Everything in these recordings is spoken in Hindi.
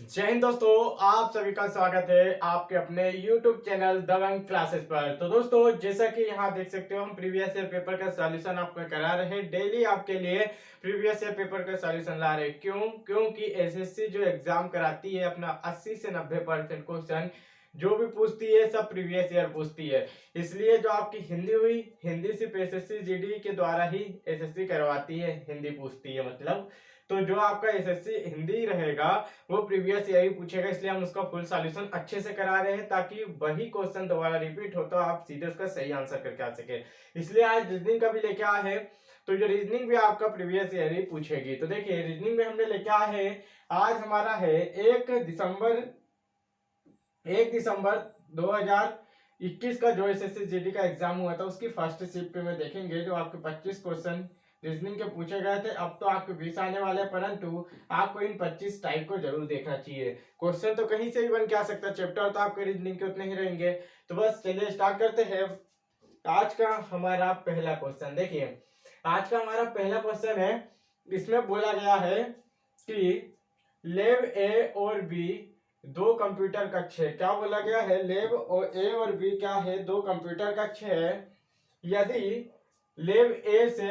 जय हिंद दोस्तों, आप सभी का स्वागत है आपके अपने YouTube चैनल दबंग क्लासेस पर। तो दोस्तों, जैसा कि यहाँ देख सकते हो, हम प्रीवियस ईयर पेपर का सॉल्यूशन आपको करा रहे हैं। डेली आपके लिए प्रीवियस ईयर पेपर का सॉल्यूशन ला रहे हैं। क्योंकि एसएससी जो एग्जाम कराती है अपना 80 से 90% क्वेश्चन जो भी पूछती है सब प्रीवियस ईयर पूछती है। इसलिए जो आपकी हिंदी हुई, हिंदी सिर्फ एसएससी जीडी के द्वारा ही एसएससी करवाती है, हिंदी पूछती है मतलब। तो जो आपका एसएससी हिंदी रहेगा वो प्रीवियस ईयर ही पूछेगा, इसलिए हम उसका फुल सॉल्यूशन अच्छे से करा रहे हैं ताकि वही क्वेश्चन दोबारा रिपीट हो तो आप सीधे उसका सही आंसर करके आ सके। इसलिए आज रीजनिंग का भी लेके आए हैं। तो जो रीजनिंग भी आपका प्रीवियस ईयर ही पूछेगी। तो देखिए, रीजनिंग में हमने लेके आए हैं, आज हमारा है 1 दिसंबर 2021 का जो एसएससी जीडी का एग्जाम हुआ था उसकी फर्स्ट शिफ्ट पे में देखेंगे जो आपके 25 क्वेश्चन रीजनिंग के पूछे गए थे। अब तो आपके 20 आने वाले हैं, परंतु आपको इन 25 टाइप को जरूर देखना चाहिए। क्वेश्चन तो कहीं से भी बन के आ सकता है, चैप्टर तो आपके रीजनिंग के उतने ही रहेंगे। तो बस चलिए स्टार्ट करते हैं। आज का हमारा पहला क्वेश्चन देखिए, आज का हमारा पहला क्वेश्चन है। इसमें बोला गया है कि लैब ए और बी दो कंप्यूटर कक्ष है। क्या बोला गया है? लैब और ए और बी क्या है? दो कंप्यूटर कक्ष है। यदि लैब ए से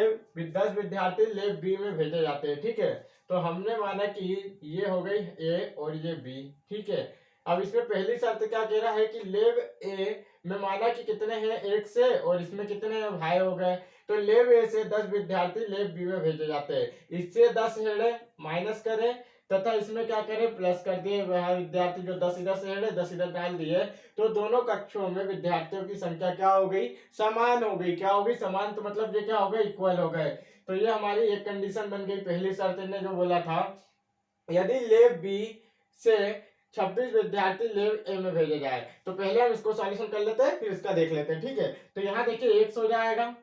10 विद्यार्थी लैब बी में भेजे जाते हैं, ठीक है। तो हमने माना कि ये हो गई ए और ये बी, ठीक है। अब इसमें पहली शर्त क्या कह रहा है कि लैब ए में माना कि कितने हैं, एक से, और इसमें कितने भाई हो गए। तो लैब ए से 10 विद्यार्थी लैब बी में भेजे जाते हैं। इससे 10 हेड़े माइनस करें तथा इसमें क्या करें, प्लस कर दिए। वह विद्यार्थी जो 10 इधर से हेड़े 10 इधर डाल दिए, तो दोनों कक्षों में विद्यार्थियों की संख्या क्या हो गई? समान हो गई। क्या हो गई? समान। तो मतलब ये क्या हो गए? इक्वल हो गए। तो ये हमारी एक कंडीशन बन गई। पहली शर्त ने जो बोला था, यदि लैब बी से 26 विद्यार्थी लैब ए में भेजे जाए। तो पहले हम इसको सॉल्यूशन कर लेते हैं, फिर इसका देख लेते हैं, ठीक है। तो यहाँ देखिए 1 हो जाएगा,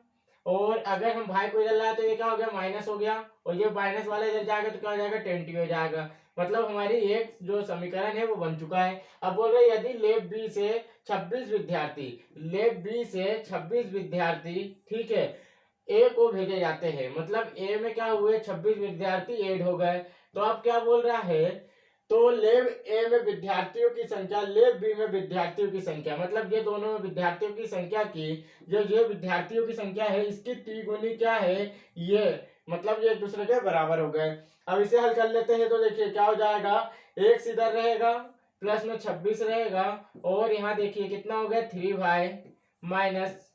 और अगर हम भाई को इधर लाए तो ये क्या हो गया? माइनस हो गया, और ये माइनस वाला इधर जाएगा तो क्या हो जाएगा? 20 हो जाएगा। मतलब हमारी एक जो समीकरण है वो बन चुका है। अब बोल रहे यदि लैब बी से 26 विद्यार्थी, लैब बी से 26 विद्यार्थी, ठीक है, ए को भेजे जाते हैं। मतलब ए में क्या हुए? 26 विद्यार्थी ऐड हो गए। तो अब क्या बोल रहा है? तो लैब ए में विद्यार्थियों की संख्या, लैब बी में विद्यार्थियों की संख्या, मतलब ये दोनों में विद्यार्थियों की संख्या की, जो ये विद्यार्थियों की संख्या है इसकी तिगुनी क्या है? ये, मतलब ये एक दूसरे के बराबर हो गए। अब इसे हल कर लेते हैं। तो देखिए क्या हो जाएगा, एक इधर रहेगा, प्लस में 26 रहेगा, और यहाँ देखिए कितना हो गया? 3 माइनस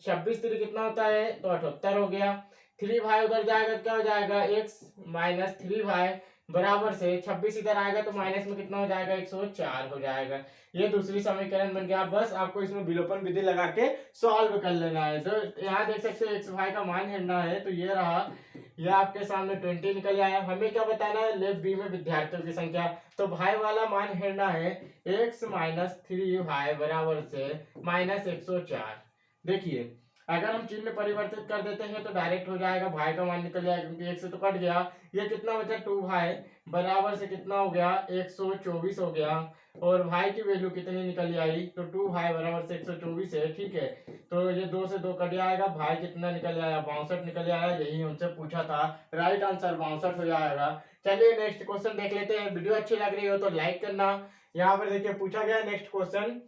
26 कितना होता है? तो 78 हो गया। 3 उधर जाएगा तो क्या हो जाएगा? एक्स माइनस 3 बराबर से 26 इधर आएगा तो माइनस में कितना हो जाएगा? 104 हो जाएगा। ये दूसरी समीकरण बन गया। बस आपको इसमें विलोपन विधि लगा के सॉल्व कर लेना है। तो यहाँ देख सकते हो एक्स वाई का मान ढूंढना है, तो ये रहा, ये आपके सामने 20 निकल आया। हमें क्या बताना है? लैब बी में विद्यार्थियों की संख्या। तो भाई वाला मान ढूंढना है, एक्स माइनस 3 बराबर से माइनस 104। देखिए अगर हम चिन्ह परिवर्तित कर देते हैं तो डायरेक्ट हो जाएगा, भाई का मान निकल जाएगा क्योंकि एक से तो कट गया। ये कितना बचा? 2 भाई बराबर से कितना हो गया? 124 हो गया। और भाई की वैल्यू कितनी निकल आई? तो 2 भाई बराबर से 124 है, ठीक है। तो ये 2 से 2 कट जाएगा, भाई कितना निकल आया? 62 निकल आया। यही हमसे पूछा था, राइट आंसर 62 हो जाएगा। चलिए नेक्स्ट क्वेश्चन देख लेते हैं। वीडियो अच्छी लग रही हो तो लाइक करना। यहाँ पर देखिए पूछा गया नेक्स्ट क्वेश्चन।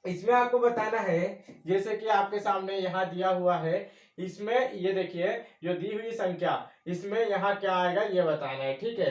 इसमें आपको बताना है, जैसे कि आपके सामने यहाँ दिया हुआ है, इसमें ये देखिए जो दी हुई संख्या, इसमें यहाँ क्या आएगा ये बताना है, ठीक है।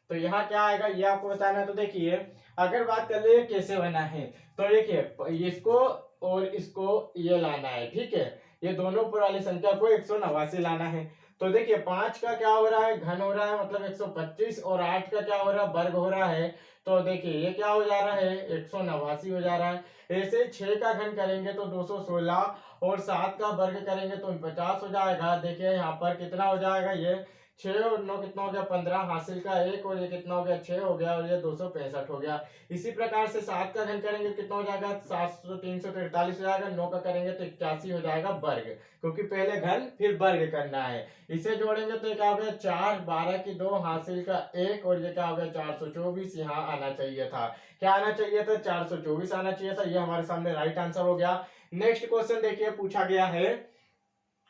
तो यहाँ क्या आएगा ये आपको बताना है। तो देखिए अगर बात कर ले कैसे बना है, तो देखिए इसको और इसको ये लाना है, ठीक है। ये दोनों ऊपर वाली संख्या को 189 लाना है। तो देखिए 5 का क्या हो रहा है? घन हो रहा है, मतलब 125, और 8 का क्या हो रहा है? वर्ग हो रहा है। तो देखिए ये क्या हो जा रहा है? 189 हो जा रहा है। ऐसे 6 का घन करेंगे तो 216, और 7 का वर्ग करेंगे तो 49 हो जाएगा। देखिए यहाँ पर कितना हो जाएगा? ये 6 और 9 कितना हो गया? 15, हासिल का 1, और ये कितना हो गया? 6 हो गया, और ये 265 हो गया। इसी प्रकार से 7 का घन करेंगे कितना हो जाएगा? 700, 343 हो जाएगा। 9 का करेंगे तो 81 हो जाएगा वर्ग, क्योंकि पहले घन फिर वर्ग करना है। इसे जोड़ेंगे तो क्या हो गया? 4, 12 की 2, हासिल का 1, और ये क्या हो गया? 424 यहाँ आना चाहिए था। क्या आना चाहिए था? 424 आना चाहिए था। ये हमारे सामने राइट आंसर हो गया। नेक्स्ट क्वेश्चन देखिए पूछा गया है,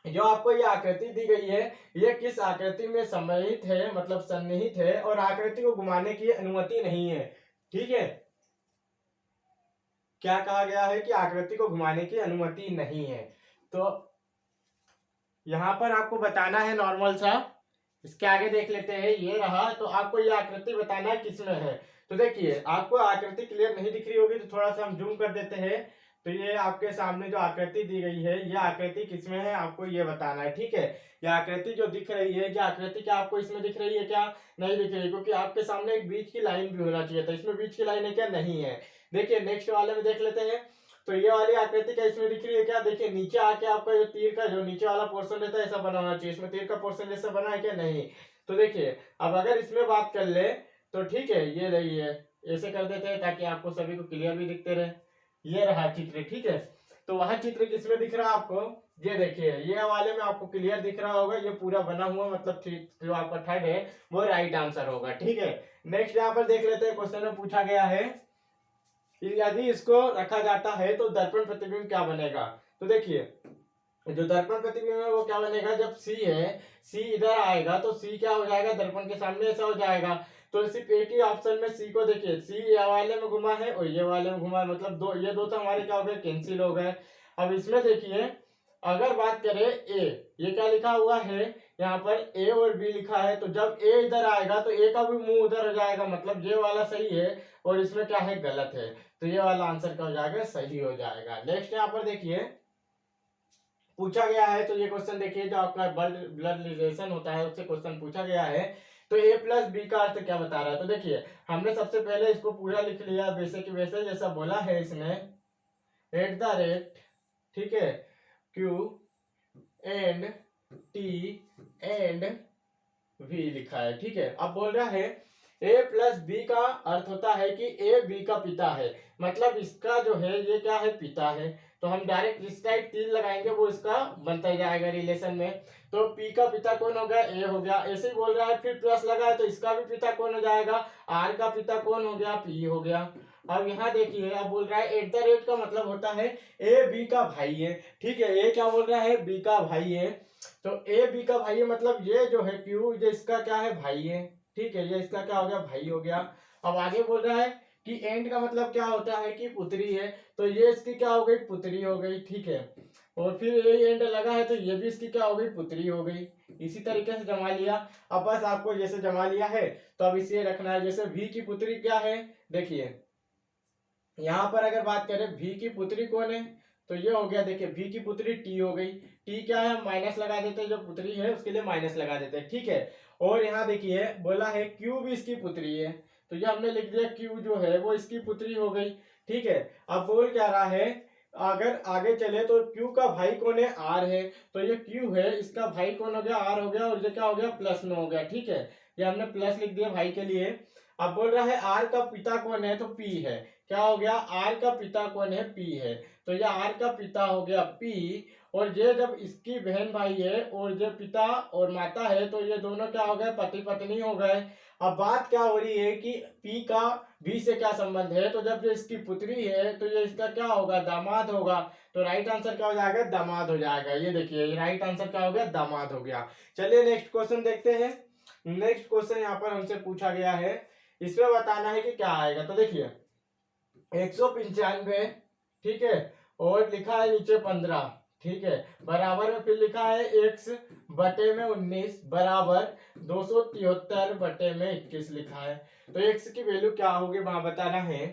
जो आपको ये आकृति दी गई है ये किस आकृति में सम्मिलित है मतलब सन्निहित है और आकृति को घुमाने की अनुमति नहीं है। ठीक है, क्या कहा गया है कि आकृति को घुमाने की अनुमति नहीं है। तो यहाँ पर आपको बताना है नॉर्मल सा, इसके आगे देख लेते हैं। ये रहा, तो आपको ये आकृति बताना है किसमें है। तो देखिए आपको आकृति क्लियर नहीं दिख रही होगी तो थोड़ा सा हम जूम कर देते हैं। तो ये आपके सामने जो आकृति दी गई है ये आकृति किसमें है आपको ये बताना है। ठीक है, ये आकृति जो दिख रही है, ये आकृति क्या आपको इसमें दिख रही है क्या? नहीं दिख रही, क्योंकि आपके सामने एक बीच की लाइन भी होना चाहिए था, इसमें बीच की लाइन है क्या? नहीं है। देखिए नेक्स्ट वाले में देख लेते हैं। तो ये वाली आकृति क्या इसमें दिख रही है क्या? देखिए नीचे आके आपका जो तीर का जो नीचे वाला पोर्शन रहता है ऐसा बना होना चाहिए, इसमें तीर का पोर्शन जैसा बना है क्या? नहीं। तो देखिए अब अगर इसमें बात कर ले तो ठीक है, ये रही है, ऐसे कर देते हैं ताकि आपको सभी को क्लियर भी दिखते रहे। ये रहा चित्र। ठीक है, तो वह चित्र किसमें दिख रहा है आपको? ये देखिए ये वाले में आपको क्लियर दिख रहा होगा, ये पूरा बना हुआ मतलब जो आपका थर्ड है वो राइट आंसर होगा। ठीक है, नेक्स्ट यहाँ पर देख लेते हैं। क्वेश्चन में पूछा गया है यदि इसको रखा जाता है तो दर्पण प्रतिबिंब क्या बनेगा? तो देखिए जो दर्पण प्रतिबिंब है वो क्या बनेगा, जब सी है, सी इधर आएगा तो सी क्या हो जाएगा, दर्पण के सामने ऐसा हो जाएगा। तो सिर्फ एक ही ऑप्शन में सी को देखिए, सी ये वाले में घुमा है और ये वाले में घुमा है, मतलब दो, ये दो तो हमारे क्या हो गए, कैंसिल हो गए। अब इसमें देखिए अगर बात करें ए, ये क्या लिखा हुआ है यहाँ पर, ए और बी लिखा है, तो जब ए इधर आएगा तो ए का भी मुंह उधर हो जाएगा, मतलब ये वाला सही है और इसमें क्या है, गलत है। तो ये वाला आंसर क्या हो जाएगा, सही हो जाएगा। नेक्स्ट यहाँ पर देखिए पूछा गया है, तो ये क्वेश्चन देखिए जो आपका ब्लड रिलेशन होता है उससे क्वेश्चन पूछा गया है। तो ए प्लस बी का अर्थ क्या बता रहा है? तो देखिए हमने सबसे पहले इसको पूरा लिख लिया वैसे कि वैसे जैसा बोला है इसने, एट द रेट, ठीक है, Q and T and V लिखा है। ठीक है, अब बोल रहा है ए प्लस बी का अर्थ होता है कि ए बी का पिता है, मतलब इसका जो है ये क्या है, पिता है। तो हम डायरेक्ट जिस साइड तीर लगाएंगे वो इसका बनता जाएगा रिलेशन में। तो पी का पिता कौन हो गया, ए हो गया। ऐसे ही बोल रहा है फिर प्लस लगा है तो इसका भी पिता कौन हो जाएगा, आर का पिता कौन हो गया, पी हो गया। अब यहाँ देखिए अब बोल रहा है एट द रेट का मतलब होता है ए बी का भाई है। ठीक है, ए क्या बोल रहा है, बी का भाई है। तो ए बी का भाई है मतलब ये जो है क्यू, ये इसका क्या है, भाई है। ठीक है, ये इसका क्या हो गया, भाई हो गया। अब आगे बोल रहा है कि एंड का मतलब क्या होता है कि पुत्री है, तो ये इसकी क्या हो गई, पुत्री हो गई। ठीक है, और फिर ये एंड लगा है तो ये भी इसकी क्या हो गई, पुत्री हो गई। इसी तरीके से जमा लिया। अब बस आपको जैसे जमा लिया है तो अब इसे रखना है। जैसे वी की पुत्री क्या है, देखिए यहाँ पर अगर बात करें भी की पुत्री कौन है, तो ये हो गया, देखिए भी की पुत्री टी हो गई। टी क्या है, हम माइनस लगा देते हैं, जो पुत्री है उसके लिए माइनस लगा देते हैं। ठीक है, और यहाँ देखिए बोला है क्यू भी इसकी पुत्री है, तो ये हमने लिख दिया क्यू जो है वो इसकी पुत्री हो गई। ठीक है, अब बोल क्या रहा है, अगर आगे चले तो क्यू का भाई कौन है, आर है। तो ये क्यू है, इसका भाई कौन हो गया, आर हो गया, और ये क्या हो गया, प्लस में हो गया। ठीक है, ये हमने प्लस लिख दिया भाई के लिए। अब बोल रहा है आर का पिता कौन है, तो पी है। क्या हो गया, आर का पिता कौन है, पी है। तो ये आर का पिता हो गया पी, और ये जब इसकी बहन भाई है और ये पिता और माता है तो ये दोनों क्या हो गए, पति पत्नी हो गए। अब बात क्या हो रही है कि पी का बी से क्या संबंध है, तो जब ये इसकी पुत्री है तो ये इसका क्या होगा, दामाद होगा। तो राइट आंसर क्या हो जाएगा, दामाद हो जाएगा। ये देखिए राइट आंसर क्या हो गया, दामाद हो गया। चलिए नेक्स्ट क्वेश्चन देखते हैं। नेक्स्ट क्वेश्चन यहाँ पर हमसे पूछा गया है, इसमें बताना है कि क्या आएगा। तो देखिए 195, ठीक है, और लिखा है नीचे 15, ठीक है, बराबर में फिर लिखा है x बटे में 19 बराबर 273 बटे में 21 लिखा है। तो x की वैल्यू क्या होगी वहां बताना है।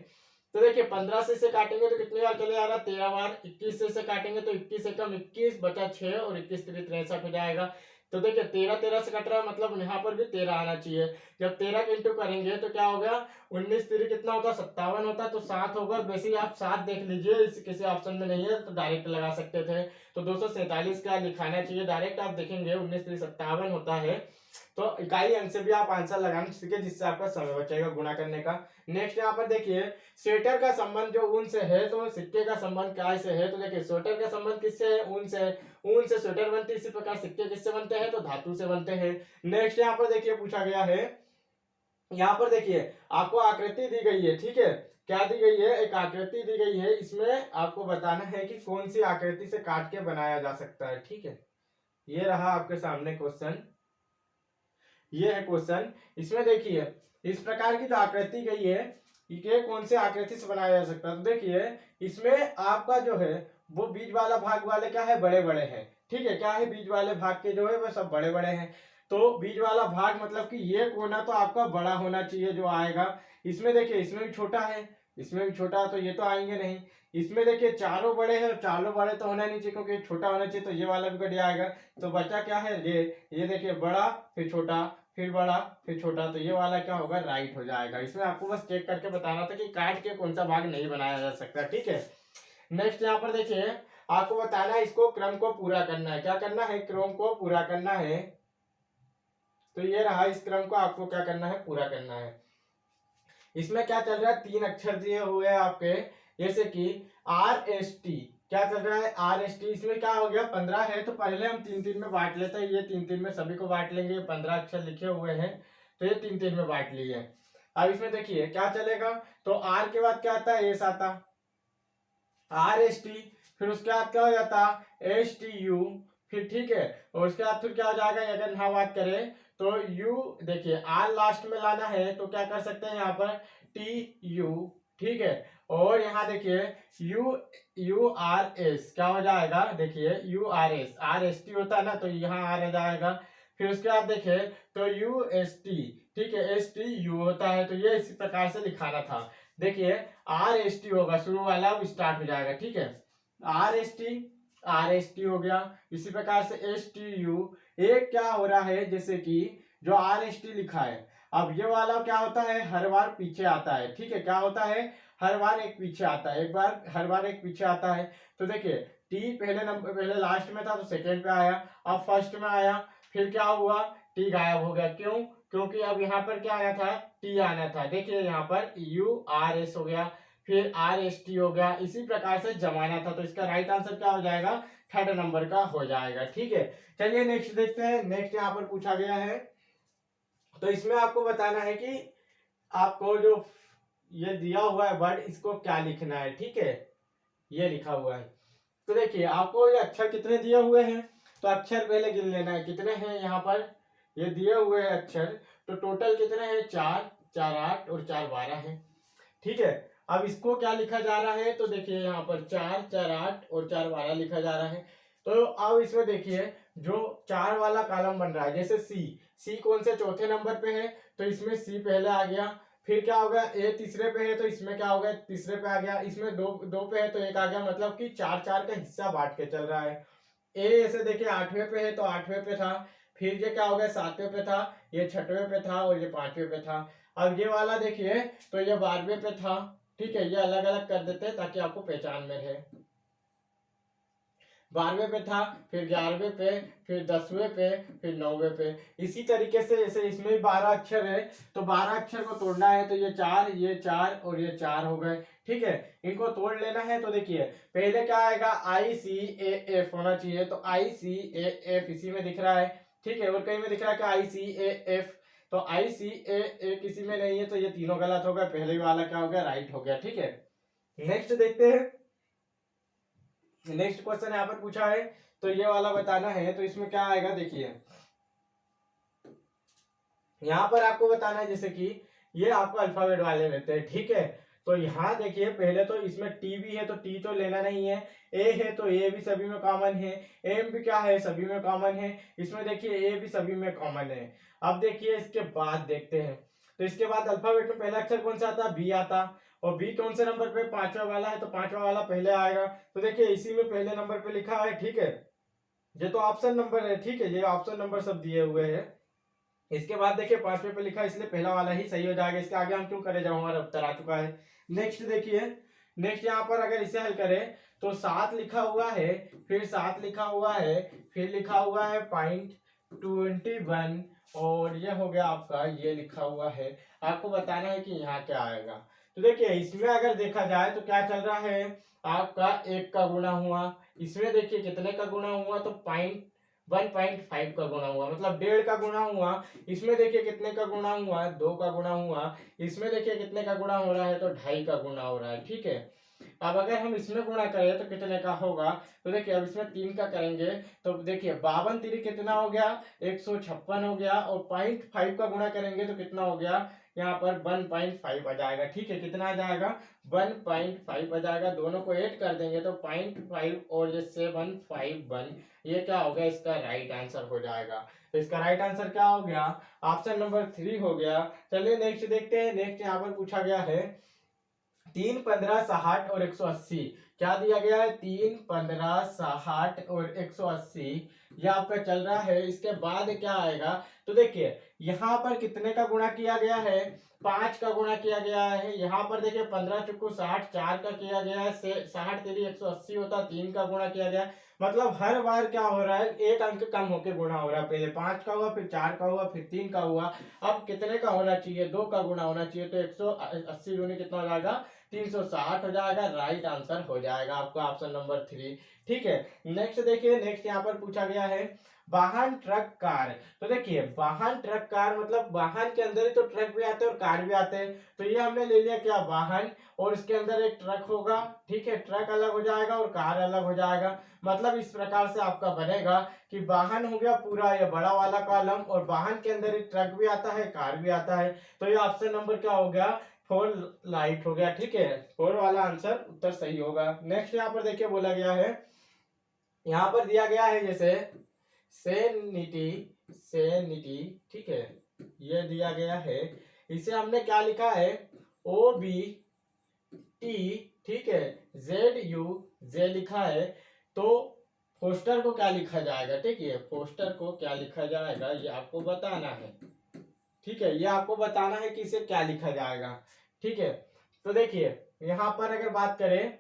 तो देखिए 15 से इसे काटेंगे तो कितनी बार चले जाएगा, 13 बार। 21 से इसे काटेंगे तो 21 से कम 21 बचा 6 और 21 3 63 हो जाएगा। तो देखिए 13 13 से कट रहा है, मतलब यहाँ पर भी 13 आना चाहिए। जब 13 के इंटू करेंगे तो क्या होगा, 19 3 कितना होता है, 57 होता है, तो 7 होगा। वैसे ही आप 7 देख लीजिए, किसी ऑप्शन में नहीं है तो डायरेक्ट लगा सकते थे। तो 247 का लिखाना चाहिए, डायरेक्ट आप देखेंगे 19 3 57 होता है। तो इकाई अंक से भी आप आंसर लगाना सीखे, जिससे आपका समय बचेगा गुणा करने का। नेक्स्ट यहाँ पर देखिए स्वेटर का संबंध जो ऊन से है तो सिक्के का संबंध क्या से है। तो देखिए स्वेटर का संबंध किससे है, ऊन से है। ऊन से स्वेटर बनती है, इसी प्रकार सिक्के किससे बनते हैं, तो धातु से बनते हैं। नेक्स्ट यहाँ पर देखिए पूछा गया है, यहाँ पर देखिए आपको आकृति दी गई है, ठीक है, क्या दी गई है, एक आकृति दी गई है। इसमें आपको बताना है कि कौन सी आकृति से काट के बनाया जा सकता है। ठीक है, ये रहा आपके सामने क्वेश्चन, ये है क्वेश्चन। इसमें देखिए इस प्रकार की जो आकृति गई है ये कौन से आकृति से बनाया जा सकता है। तो देखिए इसमें आपका जो है वो बीच वाला भाग वाले क्या है, बड़े बड़े हैं। ठीक है, क्या है, बीच वाले भाग के जो है वो सब बड़े बड़े हैं। तो बीच वाला भाग मतलब कि ये कोना तो आपका बड़ा होना चाहिए जो आएगा। इसमें देखिए इसमें भी छोटा है, इसमें भी छोटा, तो ये तो आएंगे नहीं। इसमें देखिए चारों बड़े हैं, चारों बड़े तो होना नहीं चाहिए क्योंकि छोटा होना चाहिए, तो ये वाला भी कट जाएगा। तो बचा क्या है, ये देखिए बड़ा फिर छोटा फिर बड़ा फिर छोटा, तो ये वाला क्या होगा, राइट हो जाएगा। इसमें आपको बस चेक करके बताना था कि काट के कौन सा भाग नहीं बनाया जा सकता। ठीक है, नेक्स्ट यहाँ पर देखिए आपको बताना है इसको क्रम को पूरा करना है। क्या करना है, क्रम को पूरा करना है। तो ये रहा, इस क्रम को आपको क्या करना है, पूरा करना है। इसमें क्या चल रहा है, 3 अक्षर दिए हुए हैं आपके, जैसे कि RST। क्या चल रहा है, RST। इसमें क्या हो गया, 15 है, तो पहले हम 3-3 में बांट लेते हैं। ये 3-3 में सभी को बांट लेंगे। 15 अक्षर लिखे हुए हैं तो ये 3-3 में बांट लिए। अब इसमें देखिए क्या चलेगा, तो R के बाद क्या आता है, एस आता, RST। फिर उसके बाद क्या हो जाता, STU। फिर ठीक है, और उसके बाद फिर क्या हो जाएगा, अगर यहाँ बात करें तो यू, देखिए आर लास्ट में लाना है तो क्या कर सकते हैं यहाँ पर, TU। ठीक है, और यहाँ देखिए URS क्या हो जाएगा, देखिए URS, RST होता है ना, तो यहाँ आ जाएगा। फिर उसके बाद देखिए तो UST। ठीक है, STU होता है, तो ये इसी प्रकार से लिखाना था। देखिए RST होगा शुरू वाला, अब स्टार्ट हो जाएगा। ठीक है, RST हो गया। इसी प्रकार से STU। एक क्या हो रहा है, जैसे कि जो RST लिखा है, अब ये वाला क्या होता है, हर बार पीछे आता है। ठीक है, क्या होता है, हर बार एक पीछे आता है, एक बार हर बार एक पीछे आता है। तो देखिए टी पहले नंबर, पहले लास्ट में था तो सेकेंड पे आया, अब फर्स्ट में आया। फिर क्या हुआ, टी गायब हो गया। क्यों, क्योंकि अब यहाँ पर क्या आया था, टी आना था। देखिए यहाँ पर URS हो गया, फिर RST हो गया, इसी प्रकार से जमाना था। तो इसका राइट आंसर क्या हो जाएगा, थर्ड नंबर का हो जाएगा। ठीक है, चलिए नेक्स्ट देखते हैं। नेक्स्ट यहाँ पर पूछा गया है, तो इसमें आपको बताना है कि आपको जो ये दिया हुआ है वर्ड, इसको क्या लिखना है। ठीक है, ये लिखा हुआ है। तो देखिए आपको ये अक्षर कितने दिए हुए हैं, तो अक्षर पहले गिन लेना है कितने हैं यहाँ पर। ये दिए हुए हैं अक्षर, तो टोटल कितने हैं, 4, 4 8 और 4 12 है। ठीक है, अब इसको क्या लिखा जा रहा है, तो देखिए यहाँ पर 4, 4 8 और 4 12 लिखा जा रहा है। तो अब इसमें देखिए जो 4 वाला कॉलम बन रहा है, जैसे सी कौन से चौथे नंबर पे है, तो इसमें सी पहले आ गया। फिर क्या हो गया, ए तीसरे पे है, तो इसमें क्या हो गया, तीसरे पे आ गया। इसमें दो दो पे है तो एक आ गया, मतलब कि 4-4 का हिस्सा बांट के चल रहा है। ए ऐसे देखिए 8वें पे है तो 8वें पे था, फिर ये क्या हो गया, 7वें पे था, ये 6वें पे था और ये 5वें पे था। अब ये वाला देखिए तो ये 12वें पे था। ठीक है, ये अलग अलग कर देते हैं ताकि आपको पहचान में रहे। 12वें पे था, फिर 11वें पे, फिर 10वें पे, फिर 9वें पे। इसी तरीके से जैसे इसमें भी 12 अक्षर है, तो 12 अक्षर को तोड़ना है, तो ये 4 और ये 4 हो गए। ठीक है, इनको तोड़ लेना है। तो देखिए पहले क्या आएगा, ICAF होना चाहिए, तो ICAF इसी में दिख रहा है। ठीक है, और कहीं में दिख रहा है कि ICAF, तो ICAA किसी में नहीं है, तो ये तीनों गलत हो गए। पहले वाला क्या हो गया, राइट हो गया। ठीक है, नेक्स्ट देखते हैं। नेक्स्ट क्वेश्चन यहाँ पर पूछा है, तो ये वाला बताना है। तो इसमें क्या आएगा, देखिए यहाँ पर आपको बताना है, जैसे कि ये आपको अल्फाबेट वाले रहते हैं। ठीक है, तो यहाँ देखिए पहले तो इसमें टी भी है तो टी तो लेना नहीं है। ए है तो ए भी सभी में कॉमन है। एम भी क्या है, सभी में कॉमन है। इसमें देखिए ए भी सभी में कॉमन है। अब देखिए इसके बाद देखते हैं, तो इसके बाद अल्फाबेट में पहला अक्षर कौन सा आता, बी आता। और बी कौन से नंबर पे, 5वां वाला है, तो 5वां वाला पहले आएगा। तो देखिए इसी में पहले नंबर पे लिखा है। ठीक है, ये तो ऑप्शन नंबर है। ठीक है, ये ऑप्शन नंबर सब दिए हुए हैं। इसके बाद देखिए 5वें पे लिखा है, इसलिए पहला वाला ही सही हो जाएगा। इसके आगे हम क्यों करे जाओ, हमारा उत्तर आ चुका है। नेक्स्ट देखिए, नेक्स्ट यहाँ पर अगर इसे हल करें तो 7 लिखा हुआ है, फिर 7 लिखा हुआ है, फिर लिखा हुआ है .21, और ये हो गया आपका, ये लिखा हुआ है। आपको बताना है कि यहाँ क्या आएगा। तो देखिए इसमें अगर देखा जाए तो क्या चल रहा है, आपका 1 का गुणा हुआ। इसमें देखिए कितने का गुणा हुआ, तो 1.5 का गुणा हुआ, मतलब 1.5 का गुणा हुआ। इसमें देखिए कितने का गुणा हुआ, 2 का गुणा हुआ। इसमें देखिए कितने का गुणा हो रहा है, तो 2.5 का गुणा हो रहा है। ठीक है, अब अगर हम इसमें गुणा करें तो कितने का होगा, तो देखिए अब इसमें 3 का करेंगे तो देखिए 52 तिरी कितना हो गया, 156 हो गया, और 0.5 का गुणा करेंगे तो कितना हो गया, यहाँ पर 1.5 आ जाएगा। ठीक है, कितना आ जाएगा, 1.5 आ जाएगा। दोनों को ऐड कर देंगे तो 0.5 और ये 751, ये क्या हो गया, इसका राइट आंसर हो जाएगा। तो इसका राइट आंसर क्या हो गया, ऑप्शन नंबर 3 हो गया। चलिए नेक्स्ट देखते हैं। नेक्स्ट यहाँ पर पूछा गया है 3, 15, 60 और 180। क्या दिया गया है, 3, 15, 60 और 180, ये आपका चल रहा है। इसके बाद क्या आएगा, तो देखिए यहाँ पर कितने का गुणा किया गया है, 5 का गुणा किया गया है। यहाँ पर देखिए 15 चुकू 60, 4 का किया गया है, 60 तेरी 180 होता, 3 का गुणा किया गया है। मतलब हर बार क्या हो रहा है, एक अंक कम होके गुणा हो रहा है। पहले 5 का हुआ, फिर 4 का हुआ, फिर 3 का हुआ। अब कितने का होना चाहिए, 2 का गुणा होना चाहिए। तो 180 दूनी कितना हो जाएगा, 360 हो जाएगा। राइट आंसर हो जाएगा आपका ऑप्शन नंबर 3। ठीक है, नेक्स्ट देखिए। नेक्स्ट यहाँ पर पूछा गया है वाहन, ट्रक, कार। तो देखिए वाहन, ट्रक, कार मतलब वाहन के अंदर ही तो ट्रक भी आते हैं और कार भी आते हैं। तो ये हमने ले लिया क्या, वाहन, और इसके अंदर एक ट्रक होगा। ठीक है, ट्रक अलग हो जाएगा और कार अलग हो जाएगा। मतलब इस प्रकार से आपका बनेगा कि वाहन हो गया पूरा ये बड़ा वाला कॉलम, और वाहन के अंदर एक ट्रक भी आता है, कार भी आता है। तो ये ऑप्शन नंबर क्या हो गया, 4 लाइट हो गया। ठीक है, 4 वाला आंसर उत्तर सही होगा। नेक्स्ट यहाँ पर देखिए बोला गया है, यहाँ पर दिया गया है जैसे सेनिटी, सेनिटी। ठीक है, ये दिया गया है, इसे हमने क्या लिखा है, OBT। ठीक है, ZUJ लिखा है। तो फोस्टर को क्या लिखा जाएगा, ठीक है, फोस्टर को क्या लिखा जाएगा ये आपको बताना है। ठीक है, ये आपको बताना है कि इसे क्या लिखा जाएगा। ठीक है, तो देखिए यहाँ पर अगर बात करें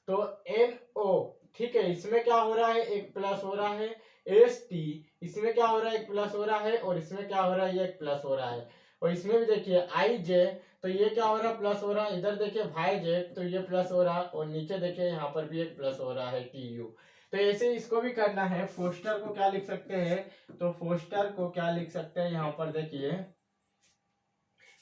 तो NO, ठीक है, इसमें क्या हो रहा है, एक प्लस हो रहा है। ST, इसमें क्या हो रहा है, एक प्लस हो रहा है, और इसमें क्या हो रहा है, ये एक प्लस हो रहा है। और इसमें भी देखिए IJ, तो ये क्या हो रहा है, प्लस हो रहा है। इधर देखिए भाईJ, तो ये प्लस हो रहा है, और नीचे देखिए यहाँ पर भी एक प्लस हो रहा है, TU। तो ऐसे इसको भी करना है। फोस्टर को क्या लिख सकते हैं, तो फोस्टर को क्या लिख सकते हैं, यहाँ पर देखिए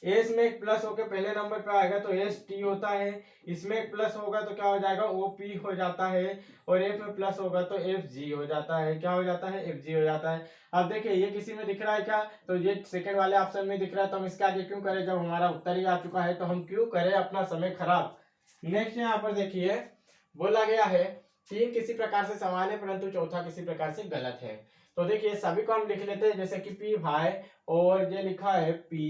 एस में एक प्लस होकर पहले नंबर पे आएगा तो ST होता है। इसमें एक प्लस होगा तो क्या हो जाएगा, OP हो जाता है। और F में प्लस होगा तो FG हो जाता है। क्या हो जाता है, FG हो जाता है। अब देखिए ये किसी में दिख रहा है क्या, तो ये सेकंड वाले ऑप्शन में दिख रहा है, तो हम इसके आगे क्यों करें, जब हमारा उत्तर ही आ चुका है तो हम क्यों करें अपना समय खराब। नेक्स्ट यहाँ पर देखिए बोला गया है 3 किसी प्रकार से समान है परंतु चौथा किसी प्रकार से गलत है। तो देखिए सभी को हम लिख लेते हैं, जैसे कि P भाई, और ये लिखा है P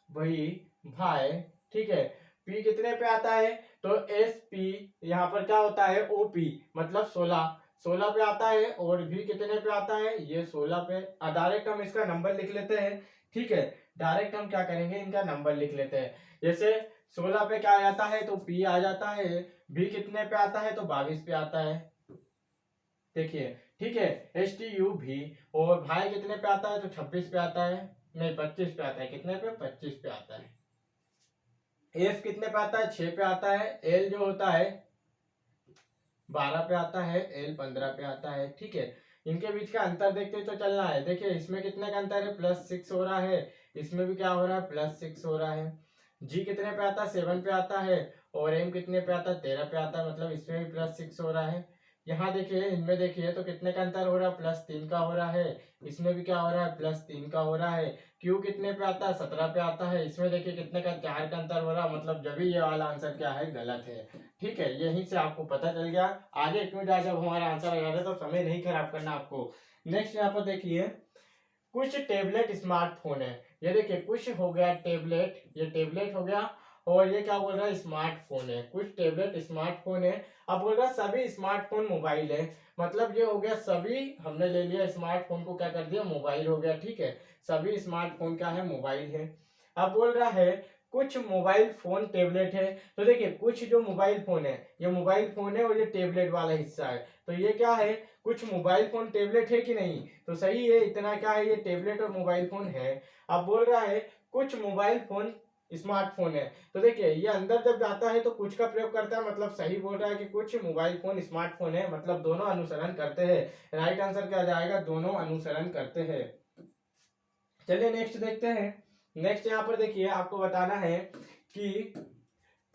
वही भाई। ठीक है, P कितने पे आता है, तो SP यहाँ पर क्या होता है, OP मतलब 16, 16 पे आता है। और V कितने पे आता है, ये 16 पे। डायरेक्ट हम इसका नंबर लिख लेते हैं। ठीक है, डायरेक्ट हम क्या करेंगे, इनका नंबर लिख लेते हैं। जैसे 16 पे क्या आ जाता है, तो P आ जाता है। V कितने पे आता है, तो 22 पे आता है। देखिए, ठीक है, STUV। और भाई कितने पे आता है, तो 26 पे आता है, नहीं 25 पे आता है। कितने पे, 25 पे आता है। F कितने पे आता है, 6 पे आता है। L जो होता है 12 पे आता है। L 15 पे आता है। ठीक है, इनके बीच का अंतर देखते तो चलना है। देखिए इसमें कितने का अंतर है, +6 हो रहा है। इसमें भी क्या हो रहा है, +6 हो रहा है। G कितने पे आता है, 7 पे आता है। और M कितने पे आता है, 13 पे आता है। मतलब इसमें भी +6 हो रहा है। यहाँ देखिए, इनमें देखिए तो कितने का अंतर हो रहा है, +3 का हो रहा है। इसमें भी क्या हो रहा है, +3 का हो रहा है। Q कितने पे आता है, 17 पे आता है। इसमें देखिए कितने का, 4 का अंतर हो रहा है। मतलब जब भी ये वाला आंसर क्या है, गलत है। ठीक है, यहीं से आपको पता चल गया। आगे क्यों जाए, जब हमारा आंसर आ जाता है तो समय नहीं खराब करना आपको। नेक्स्ट यहाँ पर देखिए कुछ टेबलेट स्मार्टफोन है। ये देखिए कुछ हो गया टेबलेट, ये टेबलेट हो गया। और ये क्या बोल रहा है, स्मार्टफोन है। कुछ टेबलेट स्मार्टफोन है। अब बोल रहा है सभी स्मार्टफोन मोबाइल है। मतलब ये हो गया सभी, हमने ले लिया स्मार्टफोन को क्या कर दिया, मोबाइल हो गया। ठीक है, सभी स्मार्टफोन क्या है, मोबाइल है। अब बोल रहा है कुछ मोबाइल फोन टेबलेट है। तो देखिए कुछ जो मोबाइल फोन है, ये मोबाइल फोन है, और ये टेबलेट वाला हिस्सा है। तो ये क्या है, कुछ मोबाइल फोन टेबलेट है कि नहीं, तो सही है। इतना क्या है, ये टेबलेट और मोबाइल फोन है। अब बोल रहा है कुछ मोबाइल फोन स्मार्टफोन है। तो देखिए ये अंदर जब जाता है तो कुछ का प्रयोग करता है, मतलब सही बोल रहा है कि कुछ मोबाइल फोन स्मार्टफोन है। मतलब दोनों अनुसरण करते हैं। राइट आंसर क्या जाएगा, दोनों अनुसरण करते हैं। चलिए नेक्स्ट देखते हैं। नेक्स्ट यहाँ पर देखिए आपको बताना है कि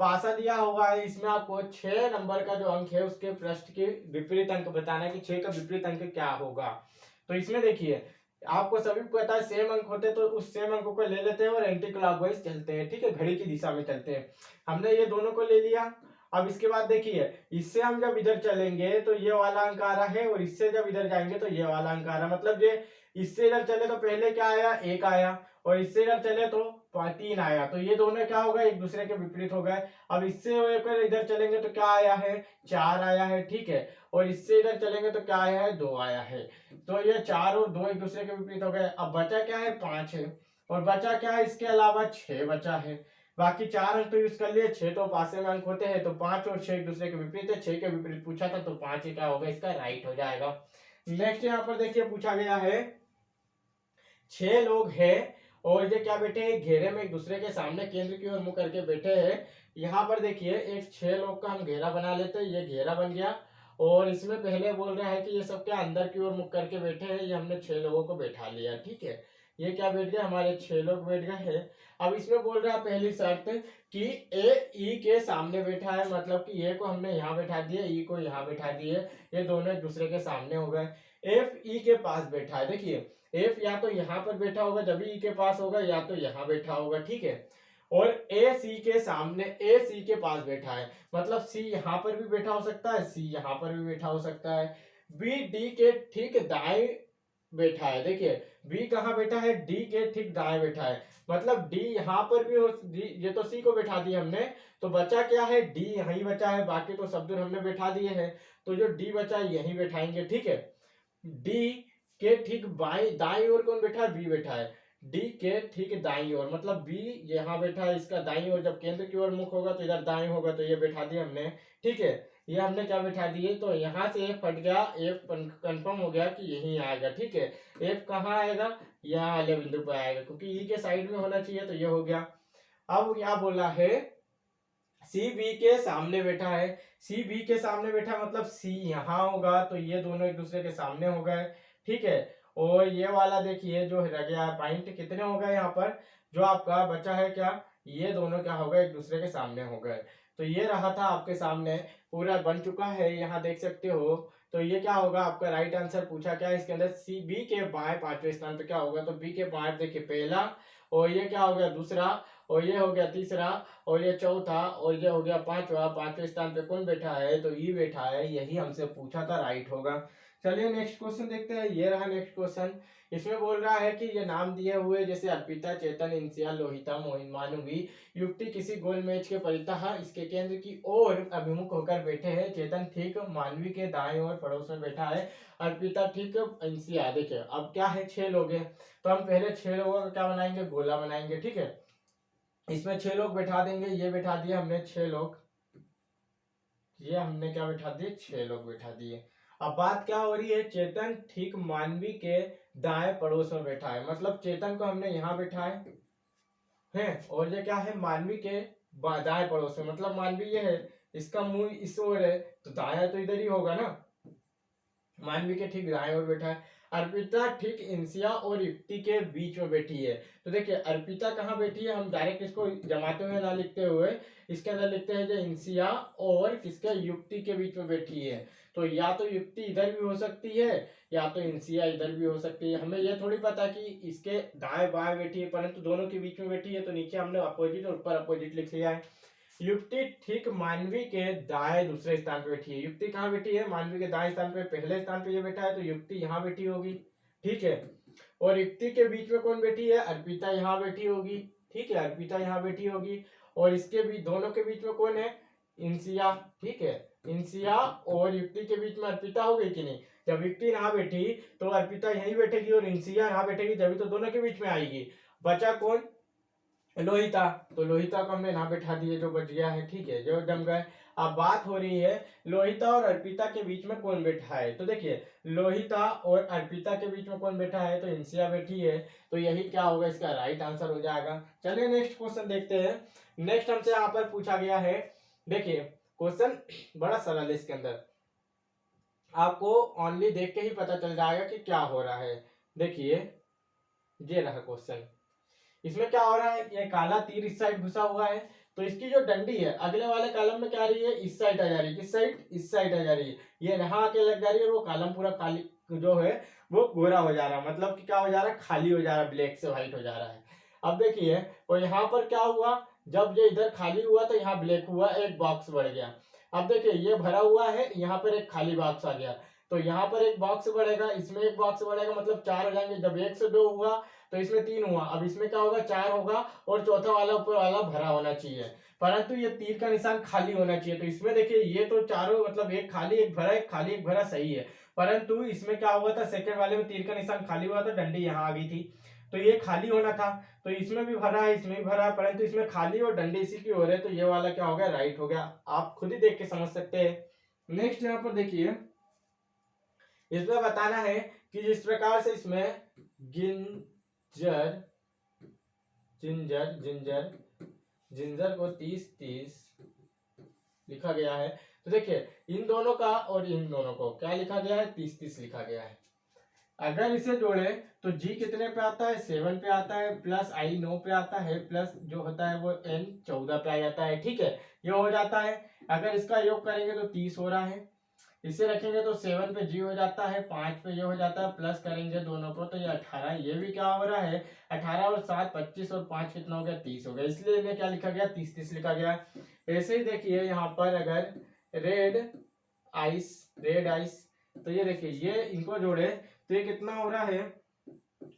पासा दिया हुआ है, इसमें आपको 6 नंबर का जो अंक है उसके पृष्ठ के विपरीत अंक बताना है कि 6 का विपरीत अंक क्या होगा। तो इसमें देखिए आपको सभी को पता है सेम अंक होते हैं तो उस सेम अंकों को ले लेते हैं और एंटी क्लॉकवाइज चलते हैं, ठीक है, घड़ी की दिशा में चलते हैं। हमने ये दोनों को ले लिया। अब इसके बाद देखिए इससे हम जब इधर चलेंगे तो ये वाला अंक आ रहा है और इससे जब इधर जाएंगे तो ये वाला अंक आ रहा है, मतलब ये इससे इधर चले तो पहले क्या आया, 1 आया, और इससे इधर चले तो 3 आया, तो ये दोनों क्या होगा, एक दूसरे के विपरीत हो गए। अब इससे होकर इधर चलेंगे तो क्या आया है, 4 आया है, ठीक है, और इससे इधर चलेंगे तो क्या आया है, 2 आया है। तो ये 4 और 2 एक दूसरे के विपरीत हो गए। अब बचा क्या है, 5 है, और बचा क्या है, इसके अलावा 6 बचा है। बाकी 4 अंक तो यूज कर लिए, 6 तो पासे में अंक होते हैं, तो 5 और 6 एक दूसरे के विपरीत है, 6 के विपरीत पूछा था तो 5 ही क्या होगा, इसका राइट हो जाएगा। नेक्स्ट यहाँ पर देखिए पूछा गया है 6 लोग हैं और ये क्या बैठे हैं, घेरे में एक दूसरे के सामने केंद्र की ओर मुंह करके बैठे हैं। यहाँ पर देखिए एक 6 लोग का हम घेरा बना लेते हैं, ये घेरा बन गया, और इसमें पहले बोल रहा है कि ये सब क्या अंदर की ओर मुख करके बैठे हैं, ये हमने 6 लोगों को बैठा लिया, ठीक है, ये क्या बैठ गए, हमारे 6 लोग बैठ गए हैं। अब इसमें बोल रहा है पहली शर्त कि ए ई के सामने बैठा है, मतलब कि ए को हमने यहाँ बैठा दिया, ई को यहाँ बैठा दिए, ये दोनों एक दूसरे के सामने हो गए। एफ ई के पास बैठा है, देखिए एफ या तो यहाँ पर बैठा होगा जब ई के पास होगा, या तो यहाँ बैठा होगा, ठीक है, और ए सी के सामने, ए सी के पास बैठा है, मतलब सी यहाँ पर भी बैठा हो सकता है, सी यहाँ पर भी बैठा हो सकता है। बी डी के ठीक दाएं बैठा है, देखिए बी कहाँ बैठा है, डी के ठीक दाएं बैठा है, मतलब डी यहाँ पर भी हो, डी ये तो सी को बैठा दिया हमने, तो बचा क्या है, डी यहीं बचा है, बाकी तो सब दूर हमने बैठा दिए हैं, तो जो डी बचा है यहीं बैठाएंगे, ठीक है। डी के ठीक बाई दाई ओर कौन बैठा है, बी बैठा है, डी के ठीक दाई ओर, मतलब बी यहाँ बैठा है, इसका दाई ओर जब केंद्र की ओर मुख होगा तो इधर दाई होगा, तो ये बैठा दिया हमने, ठीक है, ये हमने क्या बैठा दिए, तो यहाँ से एफ हट गया, एफ कंफर्म हो गया कि यहीं आएगा, ठीक है, एफ कहाँ आएगा, यहाँ वाले बिंदु पर आएगा, क्योंकि ई के साइड में होना चाहिए, तो ये हो गया। अब क्या बोला है, सी बी के सामने बैठा है, सी बी के सामने बैठा मतलब सी यहाँ होगा, तो ये दोनों एक दूसरे के सामने हो गए, ठीक है, और ये वाला देखिए जो रह गया पॉइंट कितने हो गए यहाँ पर, जो आपका बचा है क्या, ये दोनों क्या हो गए, एक दूसरे के सामने हो गए। तो ये रहा था आपके सामने, पूरा बन चुका है, यहाँ देख सकते हो। तो ये क्या होगा, आपका राइट आंसर पूछा क्या है इसके अंदर, सी बी के बाएं 5वें स्थान पे क्या होगा, तो बी के बाएं देखिए पहला, और ये क्या हो गया दूसरा, और ये हो गया तीसरा, और ये चौथा, और ये हो गया पांचवा, 5वें स्थान पे कौन बैठा है, तो ई बैठा है, यही हमसे पूछा था, राइट होगा। चलिए नेक्स्ट क्वेश्चन देखते हैं, ये रहा नेक्स्ट क्वेश्चन। इसमें बोल रहा है कि ये नाम दिए हुए जैसे अर्पिता, चेतन, इंसिया, लोहिता, मोहिन, मानवी युक्ति किसी गोल मेज के परितः इसके केंद्र की ओर अभिमुख होकर बैठे हैं। चेतन ठीक मानवी के दाएं ओर पड़ोस में बैठा है, अर्पिता ठीक इंसिया, देखिए अब क्या है, 6 लोग हैं, तो हम पहले 6 लोगों का क्या बनाएंगे, गोला बनाएंगे, ठीक है, इसमें 6 लोग बैठा देंगे, ये बैठा दिए हमने 6 लोग, ये हमने क्या बैठा दिए, 6 लोग बैठा दिए। अब बात क्या हो रही है, चेतन ठीक मानवी के दाएं पड़ोस में बैठा है, मतलब चेतन को हमने यहाँ बैठा है, और ये क्या है, मानवी के दाएं पड़ोस में, मतलब मानवी ये है, इसका मुंह इस ओर है, तो दाया तो इधर ही होगा ना, मानवी के ठीक दाएं ओर बैठा है। अर्पिता ठीक इंसिया और युक्ति के बीच में बैठी है, तो देखिए अर्पिता कहाँ बैठी है, हम डायरेक्ट इसको जमाते हुए ना लिखते हुए इसके अंदर लिखते हैं जो इंसिया और किसके, युक्ति के बीच में बैठी है, तो या तो युक्ति इधर भी हो सकती है या तो इंसिया इधर भी हो सकती है, हमें यह थोड़ी पता कि इसके दाएं बाएं बैठी है, परंतु दोनों के बीच में बैठी है, तो नीचे हमने अपोजिट और ऊपर अपोजिट लिख लिया है। युक्ति ठीक मानवी के दाएं दूसरे स्थान पे बैठी है, युक्ति कहाँ बैठी है, मानवी के दाएं स्थान पे, पहले स्थान पे ये बैठा है, तो युक्ति यहाँ बैठी होगी, ठीक है, और युक्ति के बीच में कौन बैठी है, अर्पिता यहाँ बैठी होगी, ठीक है, अर्पिता यहाँ बैठी होगी, और इसके भी दोनों के बीच में कौन है, इंसिया, ठीक है, इंसिया और युक्ति के बीच में अर्पिता हो गई कि नहीं, जब युक्ति यहाँ बैठी तो अर्पिता यहीं बैठेगी और इंसिया यहाँ बैठेगी, जब तो दोनों के बीच में आएगी। बचा कौन, लोहिता, तो लोहिता को हमने यहाँ बैठा दिए, जो बच गया है, ठीक है, जो जम गए। अब बात हो रही है लोहिता और अर्पिता के बीच में कौन बैठा है, तो देखिए लोहिता और अर्पिता के बीच में कौन बैठा है, तो इंसिया बैठी है, तो यही क्या होगा, इसका राइट आंसर हो जाएगा। चलिए नेक्स्ट क्वेश्चन देखते हैं। नेक्स्ट हमसे यहाँ पर पूछा गया है, देखिए क्वेश्चन बड़ा सरल है, इसके अंदर आपको ओनली देख के ही पता चल जाएगा कि क्या हो रहा है। देखिए ये रहा क्वेश्चन, इसमें क्या हो रहा है, ये काला तीर इस साइड घुसा हुआ है, तो इसकी जो डंडी है अगले वाले कॉलम में क्या आ रही है, इस साइड आ जा रही है, किस साइड, इस साइड आ जा रही है, ये यहाँ आके लग जा रही है और वो कॉलम पूरा खाली जो है वो गोरा हो जा रहा है, मतलब कि क्या हो जा रहा है, खाली हो जा रहा है, ब्लैक से व्हाइट हो जा रहा है। अब देखिए और यहाँ पर क्या हुआ, जब ये इधर खाली हुआ तो यहाँ ब्लैक हुआ, एक बॉक्स बढ़ गया। अब देखिए ये भरा हुआ है, यहाँ पर एक खाली बॉक्स आ गया, तो यहाँ पर एक बॉक्स बढ़ेगा, इसमें एक बॉक्स बढ़ेगा, मतलब 4 हो जाएंगे। जब 1 से 2 हुआ तो इसमें 3 हुआ, अब इसमें क्या होगा, 4 होगा और चौथा वाला ऊपर वाला भरा होना चाहिए, परंतु ये तीर का निशान खाली होना चाहिए। तो इसमें देखिए ये तो चारों मतलब एक खाली एक भरा, एक खाली एक भरा सही है, परंतु इसमें क्या हुआ था, सेकंड वाले में तीर का निशान खाली हुआ था, डंडी यहाँ आ गई थी, तो ये खाली होना था। तो इसमें भी भरा है, इसमें भी भरा है, परंतु इसमें खाली और डंडी इसी की हो रही है, तो ये वाला क्या हो गया, राइट हो गया। आप खुद ही देख के समझ सकते हैं। नेक्स्ट यहाँ पर देखिए, इसमें बताना है कि जिस प्रकार से इसमें गिंजर जिंजर जिंजर जिंजर को 30-30 लिखा गया है, तो देखिए इन दोनों का और इन दोनों को क्या लिखा गया है, 30-30 लिखा गया है। अगर इसे जोड़े तो जी कितने पे आता है, 7 पे आता है, प्लस आई 9 पे आता है, प्लस जो होता है वो एन 14 पे आ जाता है, ठीक है, ये हो जाता है। अगर इसका योग करेंगे तो 30 हो रहा है, इसे रखेंगे तो 7 पे जी हो जाता है, 5 पे ये हो जाता है, प्लस करेंगे दोनों को तो ये 18, ये भी क्या हो रहा है 18 और 7 25 और 5 कितना हो गया, 30 हो गया, इसलिए इन्हें क्या लिखा गया, 30-30 लिखा गया। ऐसे ही देखिए यहाँ पर अगर रेड आइस, तो ये देखिए ये इनको जोड़े तो ये कितना हो रहा है,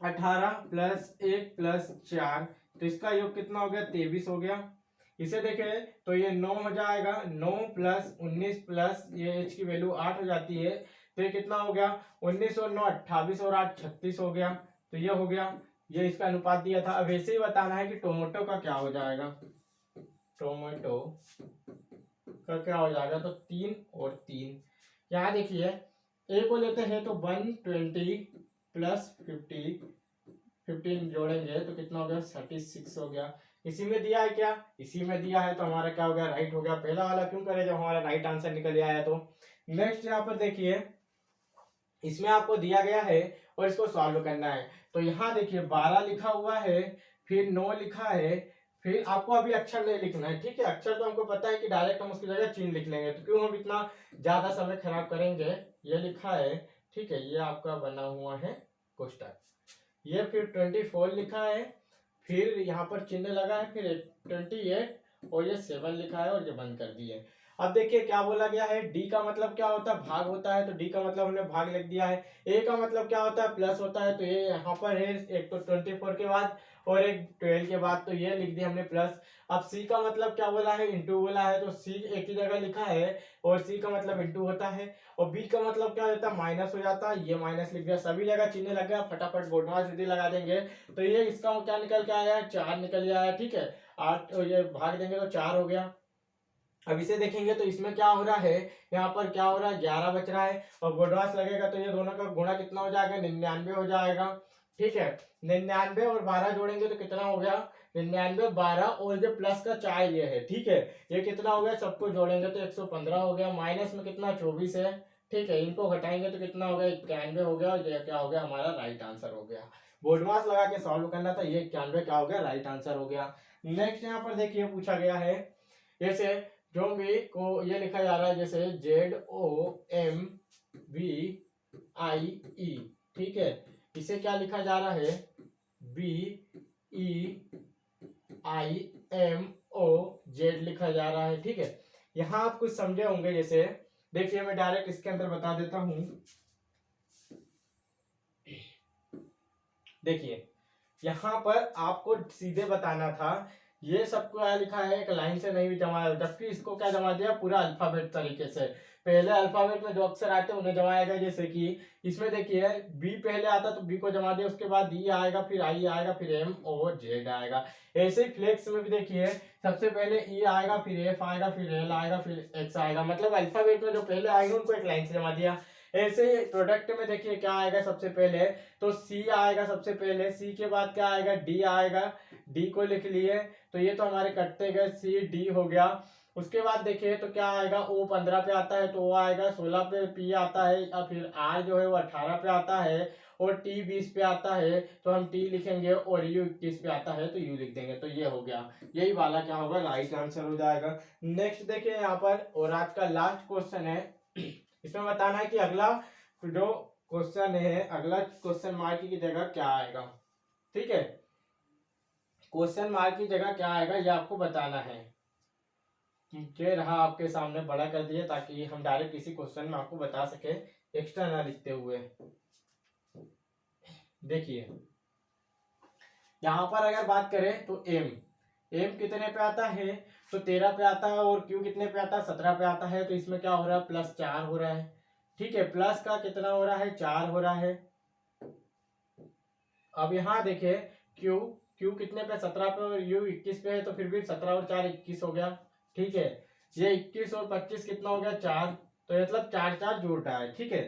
18 प्लस 1 प्लस 4, तो इसका योग कितना हो गया, 23 हो गया। इसे देखें तो ये 9 हो जाएगा, 9 प्लस 19 प्लस ये h की वैल्यू 8 हो जाती है, तो ये कितना हो गया, 19 और 9 28 और 8 36 हो गया, तो ये हो गया, ये इसका अनुपात दिया था। अब ऐसे ही बताना है कि टोमेटो का क्या हो जाएगा, टोमेटो का क्या हो जाएगा, तो 3 और 3। यहाँ देखिए ए को लेते हैं तो 120 प्लस 15 जोड़ेंगे तो कितना हो गया, 36 हो गया। इसी में दिया है क्या, इसी में दिया है, तो हमारा क्या हो गया, राइट हो गया। पहला वाला क्यों करे जब हमारा राइट आंसर निकल आया। तो नेक्स्ट यहाँ पर देखिए, इसमें आपको दिया गया है और इसको सॉल्व करना है। तो यहाँ देखिए 12 लिखा हुआ है, फिर 9 लिखा है, फिर आपको अभी अक्षर नहीं लिखना है, ठीक है, अक्षर तो हमको पता है कि डायरेक्ट हम उसकी जगह चिन्ह लिख लेंगे, तो क्यों हम इतना ज्यादा समय खराब करेंगे। ये लिखा है, ठीक है, ये आपका बना हुआ है कोष्टक, ये फिर 24 लिखा है, फिर यहाँ पर चिन्ह लगा है, फिर 28 और ये 7 लिखा है और ये बंद कर दिए। अब देखिए क्या बोला गया है, डी का मतलब क्या होता है, भाग होता है, तो डी का मतलब हमने भाग लिख दिया है। ए का मतलब क्या होता है, प्लस होता है, तो ये यहाँ पर है, एक तो 24 के बाद और एक 12 के बाद, तो ये लिख दिया हमने प्लस। अब सी का मतलब क्या बोला है, इंटू बोला है, तो सी एक ही जगह लिखा है और सी का मतलब इंटू होता है। और बी का मतलब क्या होता है, माइनस हो जाता है, ये माइनस लिख दिया, सभी जगह चिन्ह लग गया, फटाफट बोर्ड सीधी लगा देंगे। तो ये इसका क्या निकल के आया, 4 निकल आया, ठीक है, 8 ये भाग देंगे तो 4 हो गया। अब इसे देखेंगे तो इसमें क्या हो रहा है, यहाँ पर क्या हो रहा है, 11 बच रहा है, और गोडवास लगेगा तो ये दोनों का गुणा कितना हो जाएगा, 99 हो जाएगा, ठीक है। 99 और 12 जोड़ेंगे तो कितना हो गया, 99 12 और जो प्लस का 4 ये है, ठीक है, ये कितना हो गया, सबको जोड़ेंगे तो 115 हो गया, माइनस में कितना 24 है, ठीक है, इनको घटाएंगे तो कितना हो गया, 91 हो गया, और ये क्या हो गया, हमारा राइट आंसर हो गया। बोर्डमास लगा के सॉल्व करना था, ये 91 क्या हो गया, राइट आंसर हो गया। नेक्स्ट यहाँ पर देखिए पूछा गया है, जैसे जोम्बी को ये लिखा जा रहा है जैसे ZOMBIE, ठीक है, इसे क्या लिखा जा रहा है, BEIMOZ लिखा जा रहा है, ठीक है। यहाँ आप कुछ समझे होंगे, जैसे देखिए मैं डायरेक्ट इसके अंदर बता देता हूं। देखिए यहाँ पर आपको सीधे बताना था, ये सबको क्या लिखा है, एक लाइन से नहीं भी जमाया, जबकि इसको क्या जमा दिया, पूरा अल्फाबेट तरीके से। पहले अल्फाबेट में जो अक्षर आते हैं उन्हें जमाया गया, जैसे कि इसमें देखिए बी पहले आता तो बी को जमा दिया, उसके बाद ई आएगा, फिर आई आएगा, फिर एम और जेड आएगा। ऐसे ही फ्लेक्स में भी देखिए सबसे पहले ई आएगा, फिर एफ आएगा, फिर एल आएगा, फिर एक्स आएगा, मतलब अल्फाबेट में जो पहले आएंगे उनको एक लाइन से जमा दिया। ऐसे ही प्रोडक्ट में देखिए क्या आएगा, सबसे पहले तो सी आएगा, सबसे पहले सी के बाद क्या आएगा, डी आएगा, डी को लिख लिए, तो ये तो हमारे कटते गए, सी डी हो गया। उसके बाद देखिए तो क्या आएगा, ओ 15 पे आता है तो ओ आएगा, 16 पे पी आता है, या फिर आर जो है वो 18 पे आता है, और टी 20 पे आता है तो हम टी लिखेंगे, और यू 21 पे आता है तो यू लिख देंगे। तो ये हो गया, यही वाला क्या होगा, राइट आंसर हो जाएगा। नेक्स्ट देखिए यहाँ पर, और आज का लास्ट क्वेश्चन है, इसमें बताना है कि अगला जो क्वेश्चन है, अगला क्वेश्चन मार्क की जगह क्या आएगा। ठीक है, क्वेश्चन मार्क की जगह क्या आएगा ये आपको बताना है। ये रहा आपके सामने बड़ा कर दिया, ताकि हम डायरेक्ट इसी क्वेश्चन में आपको बता सके, एक्स्ट्रा ना लिखते हुए। देखिए यहाँ पर अगर बात करें तो एम कितने पे आता है, तो 13 पे आता है, और क्यू कितने पे आता है, 17 पे आता है। तो इसमें क्या हो रहा है, +4 हो रहा है। ठीक है, प्लस का कितना हो रहा है, 4 हो रहा है। अब यहाँ देखिए क्यू कितने पे, 17 पे, और यू 21 पे है, तो फिर भी 17 और 4 21 हो गया। ठीक है, ये 21 और 25 कितना हो गया, 4। तो मतलब 4 4 जोड़ रहा है। ठीक है,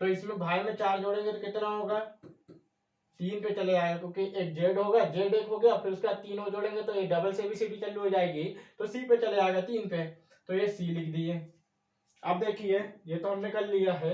तो इसमें भाई में 4 जोड़ेंगे तो कितना होगा, 3 पे चले आएगा, क्योंकि एक जेड होगा, जेड एक हो गया, फिर उसका 3 और जोड़ेंगे तो ये डबल से ABCD चालू हो जाएगी, तो सी पे चले आएगा, 3 पे। तो ये सी लिख दिए। अब देखिए ये तो हमने कर लिया है।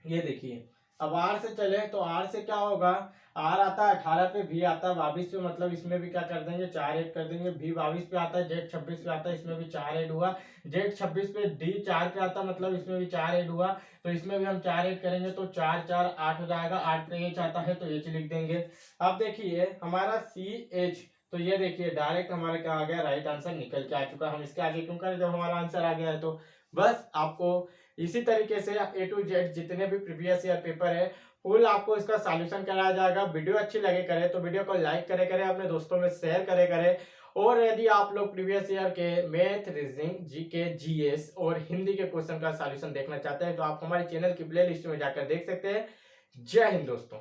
ये देखिए अब आर से चले तो आर से क्या होगा, आर आता है 18 पे, भी आता है 22 पे, मतलब इसमें भी क्या कर देंगे, 4 ऐड कर देंगे। भी 22 पे आता है, जेड 26 पे आता है, इसमें भी 4 ऐड हुआ। जेड 26 पे, डी 4 पे आता है, मतलब इसमें भी 4 ऐड हुआ, तो इसमें भी हम 4 ऐड करेंगे, तो 4 4 8 हो जाएगा। 8 पे एच आता है तो एच लिख देंगे। अब देखिए हमारा सी एच, तो ये देखिए डायरेक्ट हमारा क्या आ गया, राइट आंसर निकल के आ चुका। हम इसके आगे क्यों करें जब हमारा आंसर आ गया है। तो बस आपको इसी तरीके से A to Z जितने भी प्रीवियस ईयर पेपर है फुल आपको इसका सॉल्यूशन कराया जाएगा। वीडियो अच्छी लगे करे तो वीडियो को लाइक करे अपने दोस्तों में शेयर करे। और यदि आप लोग प्रीवियस ईयर के मैथ, रीजनिंग, जीके, जीएस और हिंदी के क्वेश्चन का सॉल्यूशन देखना चाहते हैं तो आप हमारे चैनल की प्लेलिस्ट में जाकर देख सकते हैं। जय हिंद दोस्तों।